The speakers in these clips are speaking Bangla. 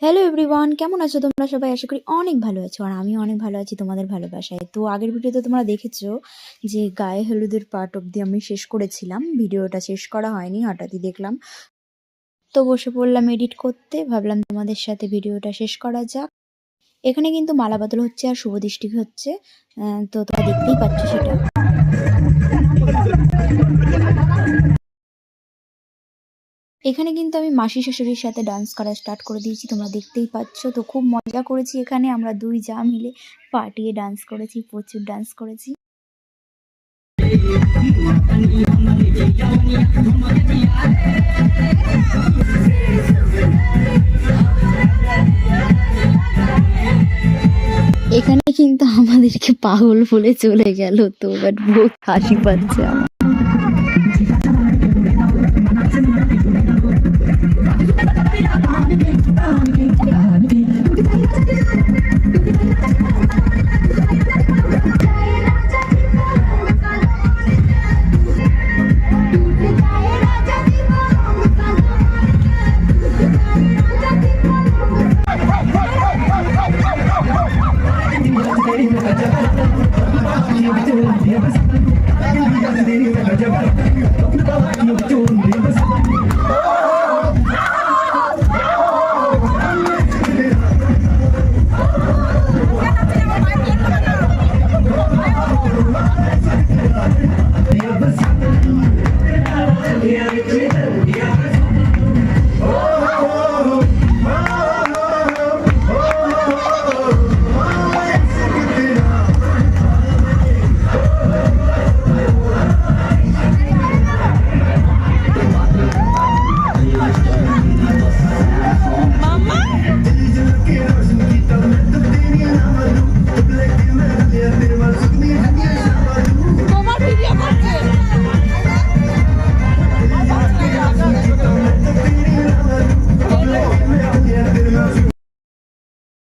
হ্যালো এভরিওয়ান, কেমন আছো তোমরা সবাই? আশা করি অনেক ভালো আছো, আর আমি অনেক ভালো আছি তোমাদের ভালোবাসায়। তো আগের ভিডিওতে তোমরা দেখেছো যে গায়ে হলুদের পার্ট অবধি আমি শেষ করেছিলাম। ভিডিওটা শেষ করা হয়নি, হঠাৎই দেখলাম তো বসে পড়লাম এডিট করতে। ভাবলাম তোমাদের সাথে ভিডিওটা শেষ করা যাক। এখানে কিন্তু মালা বদল হচ্ছে আর শুভ দৃষ্টি হচ্ছে, তো তোমরা দেখতেই পাচ্ছ সেটা। এখানে কিন্তু আমি মাসি শাশুড়ির সাথে ডান্স করা স্টার্ট করে দিয়েছি, তোমরা দেখতেই পাচ্ছ। তো খুব মজা করেছি এখানে, আমরা দুই যা মিলে পার্টিয়ে ডান্স করেছি, প্রচুর ডান্স করেছি। এখানে কিন্তু আমাদেরকে পাগল বলে চলে গেল, তো বাট বহুত হাসি পাচ্ছে আমার।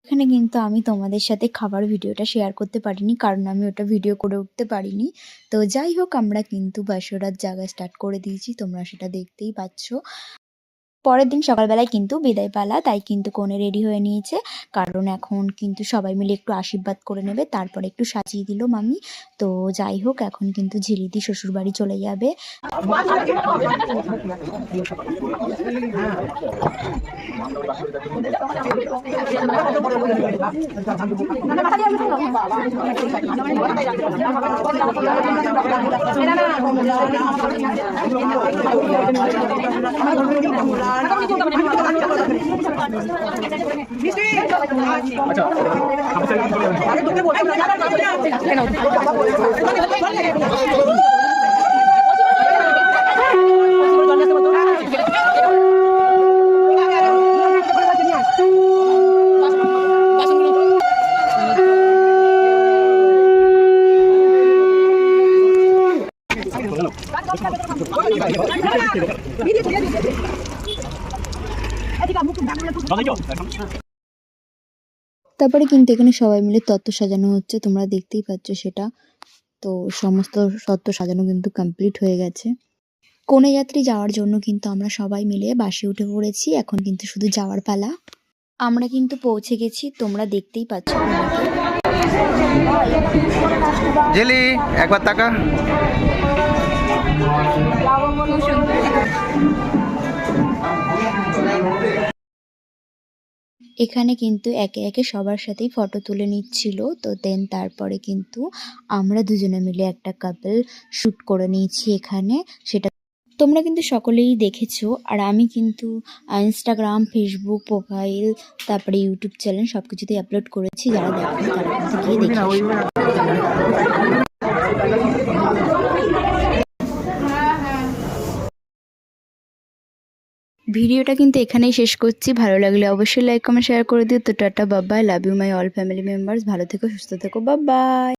এখানে কিন্তু আমি তোমাদের সাথে খাবার ভিডিওটা শেয়ার করতে পারিনি, কারণ আমি ওটা ভিডিও করে উঠতে পারিনি। তো যাই হোক, আমরা কিন্তু বাসরাত জাগা স্টার্ট করে দিয়েছি, তোমরা সেটা দেখতেই পাচ্ছ। পরের দিন সকালবেলায় কিন্তু বিদায় পালা, তাই কিন্তু কনে রেডি হয়ে নিয়েছে, কারণ এখন কিন্তু সবাই মিলে একটু আশীর্বাদ করে নেবে, তারপরে একটু সাজিয়ে দিল মামি। তো যাই হোক, এখন কিন্তু ঝিলিদি শ্বশুর বাড়ি চলে যাবে। তারপরে কিন্তু এখানে সবাই মিলে তত্ত্ব সাজানো হচ্ছে, তোমরা দেখতেই পাচ্ছ সেটা। তো সমস্ত তত্ত্ব সাজানো কিন্তু কমপ্লিট হয়ে গেছে। কনে যাত্রী যাওয়ার জন্য কিন্তু আমরা সবাই মিলে বাসে উঠে পড়েছি, এখন কিন্তু শুধু যাওয়ার পালা। আমরা কিন্তু পৌঁছে গেছি, তোমরা দেখতেই পাচ্ছ। জেলি একবার তাকা। এখানে কিন্তু একে একে সবার সাথেই ফটো তুলে নিচ্ছিল। তো দেন তারপরে কিন্তু আমরা দুজনে মিলে একটা কাপল শ্যুট করে নিয়েছি এখানে, সেটা তোমরা কিন্তু সকলেই দেখেছো। আর আমি কিন্তু ইনস্টাগ্রাম, ফেসবুক প্রোফাইল, তারপরে ইউটিউব চ্যানেল সব কিছুতেই আপলোড করেছি, যারা দেখো তারা কিন্তু গিয়ে দেখে। ভিডিওটা কিন্তু এখানেই শেষ করছি। ভালো লাগলে অবশ্যই লাইক কমেন্ট শেয়ার করে দিও। তো tata, bye bye, love you my all family members. ভালো থেকো, সুস্থ থেকো, বাই বাই।